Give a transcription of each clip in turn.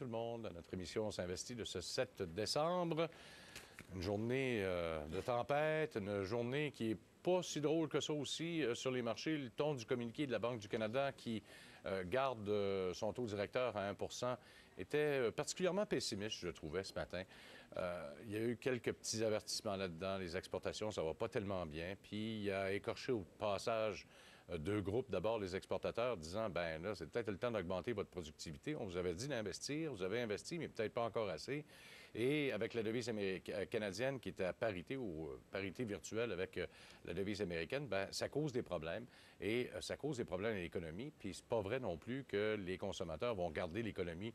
tout le monde à notre émission On s'investit de ce 7 décembre. Une journée de tempête, une journée qui est pas si drôle que ça aussi sur les marchés. Le ton du communiqué de la Banque du Canada qui garde son taux directeur à 1 était particulièrement pessimiste, je trouvais, ce matin. Il y a eu quelques petits avertissements là-dedans. Les exportations, ça va pas tellement bien. Puis il a écorché au passage deux groupes. D'abord, les exportateurs disant, ben là, c'est peut-être le temps d'augmenter votre productivité. On vous avait dit d'investir. Vous avez investi, mais peut-être pas encore assez. Et avec la devise canadienne qui était à parité ou parité virtuelle avec la devise américaine, ben ça cause des problèmes. Et ça cause des problèmes à l'économie. Puis c'est pas vrai non plus que les consommateurs vont garder l'économie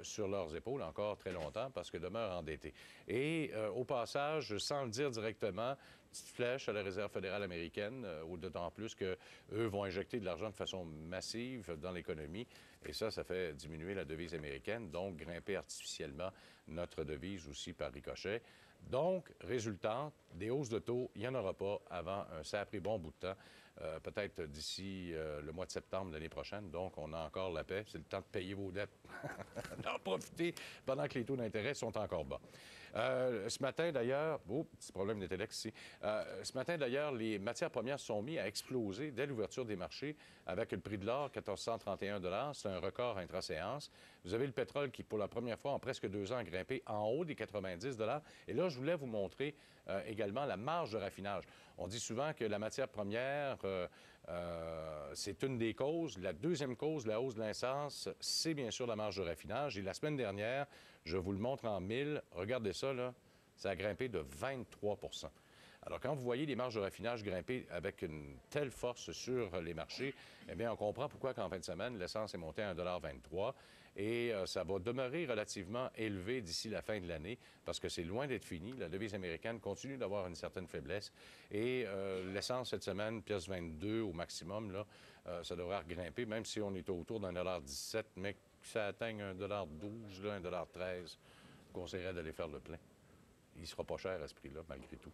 sur leurs épaules encore très longtemps parce que demeurent endettés. Et au passage, sans le dire directement, petite flèche à la Réserve fédérale américaine, d'autant plus qu'eux vont injecter de l'argent de façon massive dans l'économie. Et ça fait diminuer la devise américaine, donc grimper artificiellement notre devise aussi par ricochet. Donc, résultat, des hausses de taux, il n'y en aura pas avant un sacré bon bout de temps, peut-être d'ici le mois de septembre l'année prochaine. Donc, on a encore la paix. C'est le temps de payer vos dettes. D'en profiter pendant que les taux d'intérêt sont encore bas. Ce matin, d'ailleurs, petit problème d'Intellex ici. Ce matin, d'ailleurs, les matières premières sont mises à exploser dès l'ouverture des marchés avec le prix de l'or, 1431 $. C'est un record intra-séance. Vous avez le pétrole qui, pour la première fois en presque 2 ans, a grimpé en haut des 90 $. Et là, je voulais vous montrer également la marge de raffinage. On dit souvent que la matière première, c'est une des causes. La deuxième cause, la hausse de l'essence, c'est bien sûr la marge de raffinage. Et la semaine dernière, je vous le montre en mille. Regardez ça, là. Ça a grimpé de 23 %. Alors, quand vous voyez les marges de raffinage grimper avec une telle force sur les marchés, eh bien, on comprend pourquoi qu'en fin de semaine, l'essence est montée à 1,23 $ et ça va demeurer relativement élevé d'ici la fin de l'année parce que c'est loin d'être fini. La devise américaine continue d'avoir une certaine faiblesse et l'essence cette semaine, pièce 22 au maximum, là, ça devrait grimper, même si on est autour d'un $1,17, mais que ça atteigne 1,12 $, 1,13 $, je conseillerais d'aller faire le plein. Il ne sera pas cher à ce prix-là, malgré tout.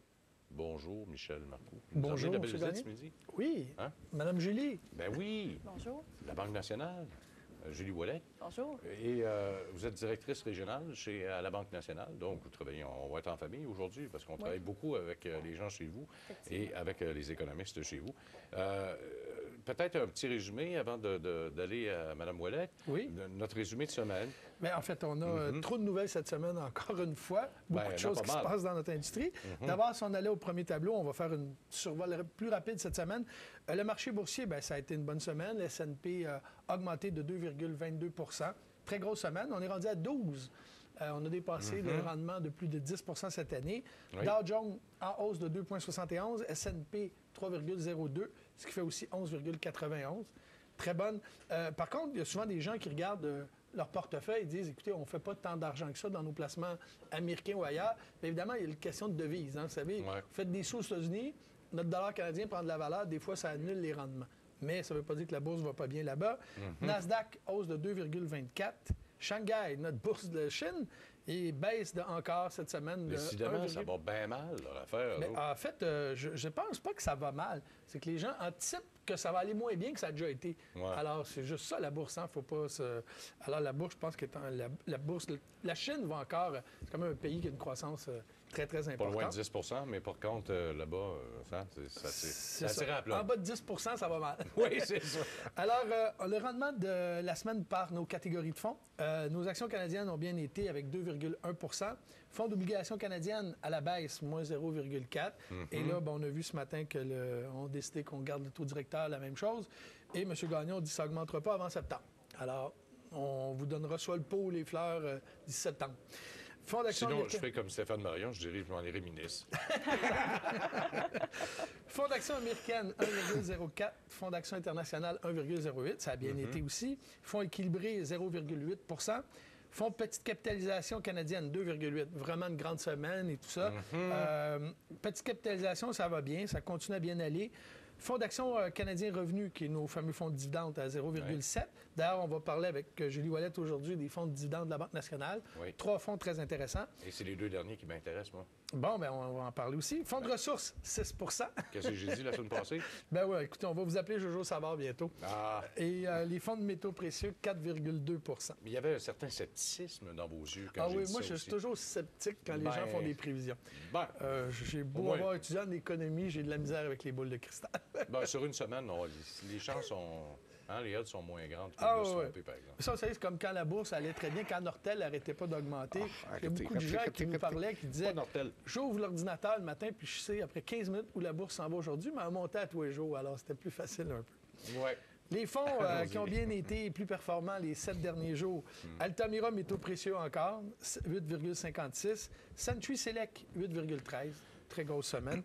Bonjour, Michel Marcoux. Bonjour, M. M. ce midi? Oui. Hein? Madame Julie. Ben oui. Bonjour. La Banque nationale. Julie Ouellet. Bonjour. Et vous êtes directrice régionale à la Banque nationale. Donc, vous travaillez, on va être en famille aujourd'hui parce qu'on travaille beaucoup avec les gens chez vous et avec les économistes chez vous. Peut-être un petit résumé avant d'aller à Mme Ouellet. Oui. Notre résumé de semaine. Mais en fait, on a trop de nouvelles cette semaine, encore une fois. Beaucoup de choses qui se passent dans notre industrie. D'abord, si on allait au premier tableau, on va faire une survol plus rapide cette semaine. Le marché boursier, bien, ça a été une bonne semaine. Le S&P a augmenté de 2,22 %. Très grosse semaine. On est rendu à 12. On a dépassé le rendement de plus de 10 % cette année. Oui. Dow Jones en hausse de 2,71. S&P 3,02, ce qui fait aussi 11,91. Très bonne. Par contre, il y a souvent des gens qui regardent leur portefeuille et disent, écoutez, on ne fait pas tant d'argent que ça dans nos placements américains ou ailleurs. Mais évidemment, il y a une question de devise. Hein, vous savez, vous faites des sous aux États-Unis, notre dollar canadien prend de la valeur, des fois, ça annule les rendements. Mais ça ne veut pas dire que la bourse ne va pas bien là-bas. Nasdaq, hausse de 2,24. Shanghai, notre bourse de Chine, et baisse encore cette semaine. Décidément, ça va bien mal, leur affaire. Mais en fait, je ne pense pas que ça va mal. C'est que les gens anticipent que ça va aller moins bien que ça a déjà été. Ouais. Alors, c'est juste ça, la bourse. Hein? Faut pas se... Alors, la bourse, je pense que la bourse... La Chine va encore... C'est quand même un pays qui a une croissance très, très importante. Pas loin de 10 % mais par contre, là-bas, c'est assez rapide. En bas de 10 % ça va mal. Oui, c'est ça. Alors, le rendement de la semaine par nos catégories de fonds. Nos actions canadiennes ont bien été avec 2,1 %. Fonds d'obligations canadiennes à la baisse, moins 0,4 %. Et là, on a vu ce matin qu'on a décidé qu'on garde le taux directeur, la même chose. Et M. Gagnon dit que ça n'augmentera pas avant septembre. Alors, on vous donnera soit le pot ou les fleurs d'ici septembre. Sinon, je ferai comme Stéphane Marion, je dirais que je m'en irai ministre. Fonds d'action américaine, 1,04. Fonds d'action international, 1,08. Ça a bien été aussi. Fonds équilibré, 0,8 %. Fonds petite capitalisation canadienne, 2,8. Vraiment une grande semaine et tout ça. Petite capitalisation, ça va bien. Ça continue à bien aller. Fonds d'action canadien revenu, qui est nos fameux fonds de dividendes à 0,7. Ouais. D'ailleurs, on va parler avec Julie Ouellette aujourd'hui des fonds de dividendes de la Banque nationale. Oui. 3 fonds très intéressants. Et c'est les 2 derniers qui m'intéressent, moi. Bon, bien, on va en parler aussi. Fonds de ressources, 6 Qu'est-ce que j'ai dit la semaine passée? Ben oui, écoutez, on va vous appeler Jojo Savard bientôt. Ah. Et les fonds de métaux précieux, 4,2 Mais il y avait un certain scepticisme dans vos yeux quand j'ai dit moi, ça je aussi. suis toujours sceptique quand les gens font des prévisions. J'ai beau moins... avoir étudié en économie, j'ai de la misère avec les boules de cristal. Sur une semaine, les chances sont... les odds sont moins grandes que de se tromper, par exemple. Ça, c'est comme quand la bourse allait très bien, quand Nortel n'arrêtait pas d'augmenter. Il y a beaucoup de gens qui nous parlaient, qui disaient « J'ouvre l'ordinateur le matin, puis je sais, après 15 minutes, où la bourse s'en va aujourd'hui, mais elle montait à tous les jours, alors c'était plus facile un peu. » Ouais. Les fonds qui ont bien été plus performants les 7 derniers jours. Altamira, métaux précieux encore, 8,56. Century Select, 8,13. Très grosse semaine.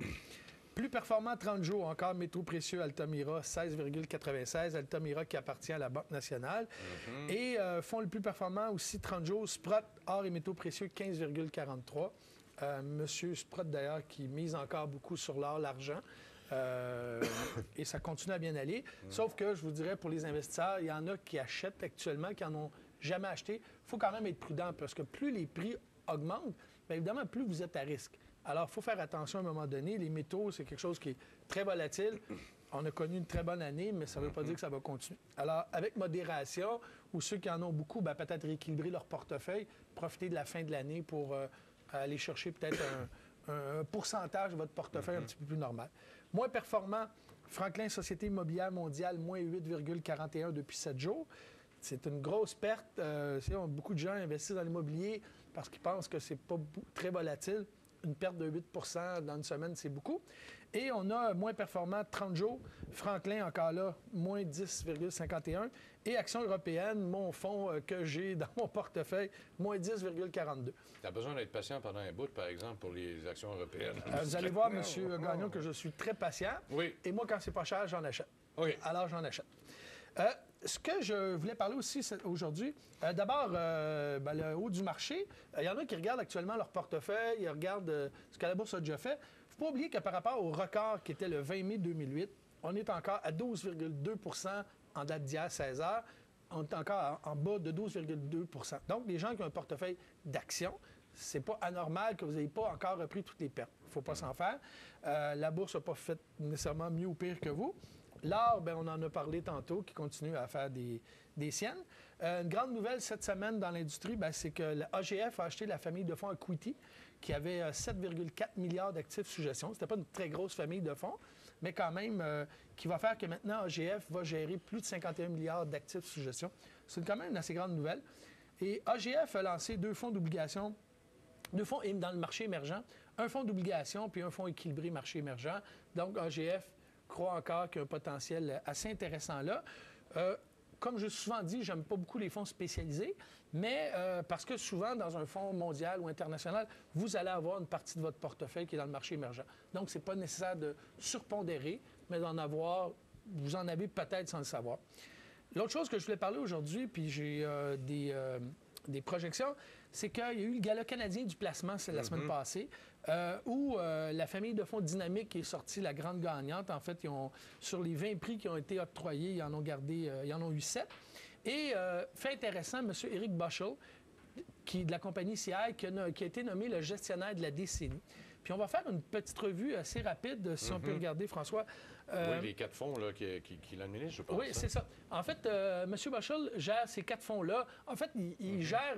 Plus performant 30 jours, encore métaux précieux Altamira, 16,96. Altamira qui appartient à la Banque nationale. Et fonds le plus performant aussi 30 jours, Sprott, or et métaux précieux, 15,43. Monsieur Sprott, d'ailleurs, qui mise encore beaucoup sur l'or, l'argent. Et ça continue à bien aller. Sauf que, je vous dirais, pour les investisseurs, il y en a qui achètent actuellement, qui n'en ont jamais acheté. Il faut quand même être prudent parce que plus les prix augmentent, bien évidemment, plus vous êtes à risque. Alors, il faut faire attention à un moment donné. Les métaux, c'est quelque chose qui est très volatile. On a connu une très bonne année, mais ça ne veut pas dire que ça va continuer. Alors, avec modération, ou ceux qui en ont beaucoup, bien, peut-être rééquilibrer leur portefeuille, profiter de la fin de l'année pour aller chercher peut-être un pourcentage de votre portefeuille un petit peu plus normal. Moins performant, Franklin Société immobilière mondiale, moins 8,41 depuis 7 jours. C'est une grosse perte. Beaucoup de gens investissent dans l'immobilier parce qu'ils pensent que c'est pas très volatile. Une perte de 8 dans une semaine, c'est beaucoup. Et on a moins performant 30 jours. Franklin, encore là, moins 10,51. Et Action européenne, mon fonds que j'ai dans mon portefeuille, moins 10,42. Tu as besoin d'être patient pendant un bout, par exemple, pour les actions européennes. Vous allez voir, M. Gagnon, que je suis très patient. Oui. Et moi, quand c'est pas cher, j'en achète. Oui. Alors, j'en achète. Ce que je voulais parler aussi aujourd'hui, d'abord, le haut du marché. Il y en a qui regardent actuellement leur portefeuille, ils regardent ce que la bourse a déjà fait. Il ne faut pas oublier que par rapport au record qui était le 20 mai 2008, on est encore à 12,2 en date d'hier, 16 heures. On est encore en bas de 12,2 Donc, les gens qui ont un portefeuille d'actions, c'est pas anormal que vous n'ayez pas encore repris toutes les pertes. Il ne faut pas s'en faire. La bourse n'a pas fait nécessairement mieux ou pire que vous. L'or, on en a parlé tantôt, qui continue à faire des siennes. Une grande nouvelle cette semaine dans l'industrie, c'est que l'AGF a acheté la famille de fonds Equity, qui avait 7,4 milliards d'actifs sous gestion. Ce n'était pas une très grosse famille de fonds, mais quand même, qui va faire que maintenant, AGF va gérer plus de 51 milliards d'actifs sous gestion. C'est quand même une assez grande nouvelle. Et AGF a lancé 2 fonds d'obligation, 2 fonds dans le marché émergent, un fonds d'obligation puis un fonds équilibré marché émergent. Donc, AGF croit encore qu'il y a un potentiel assez intéressant là. Comme je souvent dit, j'aime pas beaucoup les fonds spécialisés, mais parce que souvent, dans un fonds mondial ou international, vous allez avoir une partie de votre portefeuille qui est dans le marché émergent. Donc, c'est pas nécessaire de surpondérer, mais d'en avoir, vous en avez peut-être sans le savoir. L'autre chose que je voulais parler aujourd'hui, puis j'ai des projections, c'est qu'il y a eu le Gala canadien du placement, c'est la semaine passée, où la famille de fonds Dynamique est sortie la grande gagnante. En fait, sur les 20 prix qui ont été octroyés, ils en ont eu 7. Et fait intéressant, M. Eric Bushell, de la compagnie CI, qui a été nommé le gestionnaire de la décennie. Puis on va faire une petite revue assez rapide, si on peut regarder, François. Oui, les 4 fonds là, qui l'administrent, je pense. Oui, c'est ça. En fait, M. Bushell gère ces 4 fonds-là. En fait, il gère,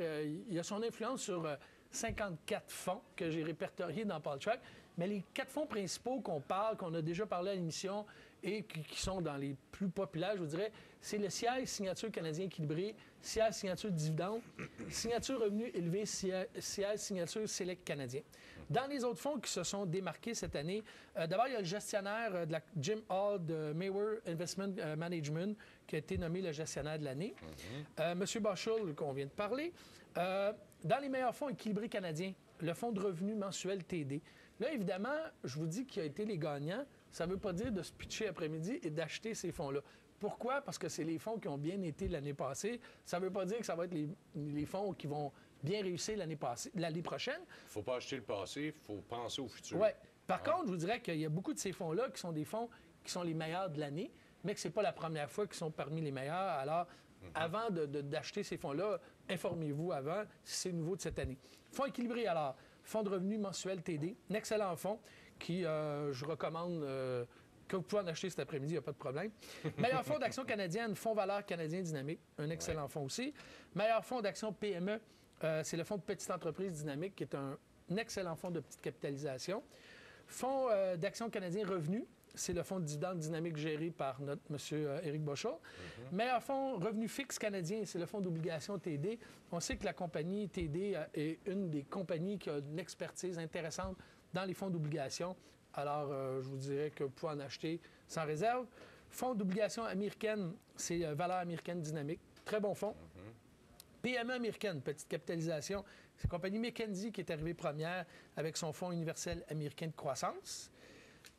il a son influence sur 54 fonds que j'ai répertoriés dans Paul Track. Mais les 4 fonds principaux qu'on a déjà parlé à l'émission et qui sont dans les plus populaires, je vous dirais, c'est le CI Signature canadien équilibré, CI Signature dividende, Signature revenu élevé, CI Signature Select canadien. Dans les autres fonds qui se sont démarqués cette année, d'abord, il y a le gestionnaire de la Jim Hall de Mayweather Investment Management qui a été nommé le gestionnaire de l'année. M. Bushell, qu'on vient de parler. Dans les meilleurs fonds équilibrés canadiens, le fonds de revenu mensuel TD. Là, évidemment, je vous dis qui a été les gagnants. Ça ne veut pas dire de se pitcher après-midi et d'acheter ces fonds-là. Pourquoi? Parce que c'est les fonds qui ont bien été l'année passée. Ça ne veut pas dire que ça va être les fonds qui vont bien réussir l'année prochaine. Il ne faut pas acheter le passé, il faut penser au futur. Oui. Par contre, je vous dirais qu'il y a beaucoup de ces fonds-là qui sont des fonds qui sont les meilleurs de l'année, mais que ce n'est pas la première fois qu'ils sont parmi les meilleurs. Alors, avant d'acheter ces fonds-là, informez-vous avant si c'est nouveau de cette année. Fonds équilibré, alors, fonds de revenus mensuel TD, un excellent fonds qui, je recommande que vous pouvez en acheter cet après-midi, il n'y a pas de problème. Meilleur fonds d'action canadienne, Fonds valeur canadien dynamique, un excellent fonds aussi. Meilleur fonds d'action PME, c'est le fonds de petite entreprise dynamique, qui est un excellent fonds de petite capitalisation. Fonds d'action canadien revenu, c'est le fonds de dividende dynamique géré par notre monsieur Éric Bochard. Meilleur fonds revenu fixe canadien, c'est le fonds d'obligation TD. On sait que la compagnie TD est une des compagnies qui a une expertise intéressante dans les fonds d'obligation. Alors, je vous dirais que vous pouvez en acheter sans réserve. Fonds d'obligation américaine, c'est valeur américaine dynamique. Très bon fonds. PME américaine, petite capitalisation, c'est la compagnie McKinsey qui est arrivée première avec son fonds universel américain de croissance.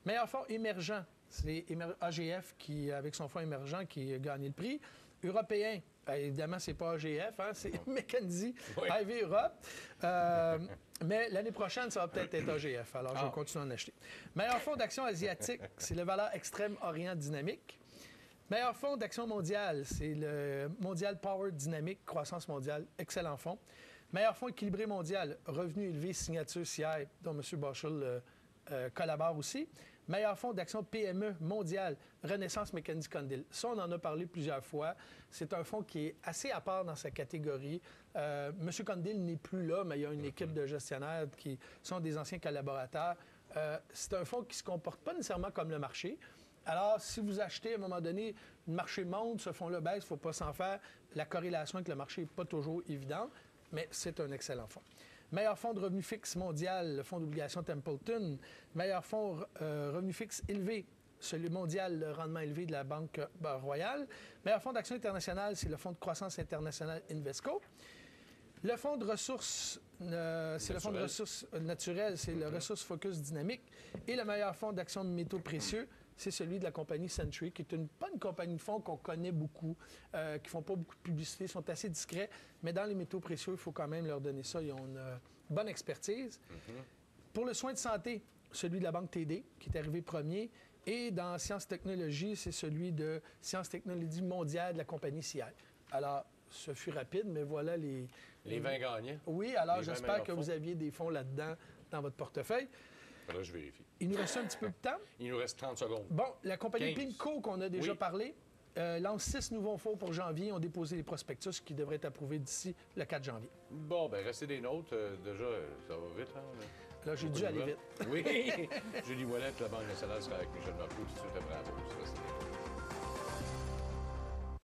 Meilleur fonds émergent, c'est AGF qui, avec son fonds émergent, qui a gagné le prix. Européen, évidemment, c'est pas AGF, hein, c'est McKinsey, IV Europe. Mais l'année prochaine, ça va peut-être être AGF. Alors, je vais continuer à en acheter. Meilleur fonds d'action asiatique, c'est le valeur extrême Orient Dynamique. Meilleur fonds d'action mondiale, c'est le Mondial Power Dynamique, croissance mondiale, excellent fonds. Meilleur fonds équilibré mondial, revenu élevé, signature CI, dont M. Boschel collabore aussi. Meilleur fonds d'action PME mondial, Renaissance McKinsey Condil. Ça, on en a parlé plusieurs fois. C'est un fonds qui est assez à part dans sa catégorie. M. Condil n'est plus là, mais il y a une équipe de gestionnaires qui sont des anciens collaborateurs. C'est un fonds qui ne se comporte pas nécessairement comme le marché. Alors, si vous achetez à un moment donné, le marché monte, ce fonds-là baisse, il ne faut pas s'en faire. La corrélation avec le marché n'est pas toujours évidente, mais c'est un excellent fonds. Meilleur fonds de revenu fixe mondial, le fonds d'obligation Templeton. Meilleur fonds revenu fixe élevé, celui mondial, le rendement élevé de la Banque Royale. Meilleur fonds d'action internationale, c'est le fonds de croissance internationale Invesco. Le fonds de ressources, c'est le fonds de ressources naturelles, c'est le Ressources Focus Dynamique. Et le meilleur fonds d'action de métaux précieux, c'est celui de la compagnie Century, qui est pas une compagnie de fonds qu'on connaît beaucoup, qui ne font pas beaucoup de publicité, sont assez discrets, mais dans les métaux précieux, il faut quand même leur donner ça. Ils ont une bonne expertise. Pour le soin de santé, celui de la Banque TD, qui est arrivé premier. Et dans Sciences Technologies, c'est celui de Sciences Technologies mondiales de la compagnie CI. Alors, ce fut rapide, mais voilà les 20 gagnants. Oui, alors j'espère que vous aviez des fonds là-dedans dans votre portefeuille. Là, je vérifie. Il nous reste un petit peu de temps. Il nous reste 30 secondes. Bon, la compagnie Pimco, qu'on a déjà parlé, lance 6 nouveaux fonds pour janvier. Ont déposé les prospectus qui devraient être approuvés d'ici le 4 janvier. Bon, bien, restez des notes. Déjà, ça va vite, hein? Là, j'ai dû aller vite. Oui. Julie Ouellette, la Banque nationale, sera avec Michel Marcoux tout de suite après la pause. Restez des notes.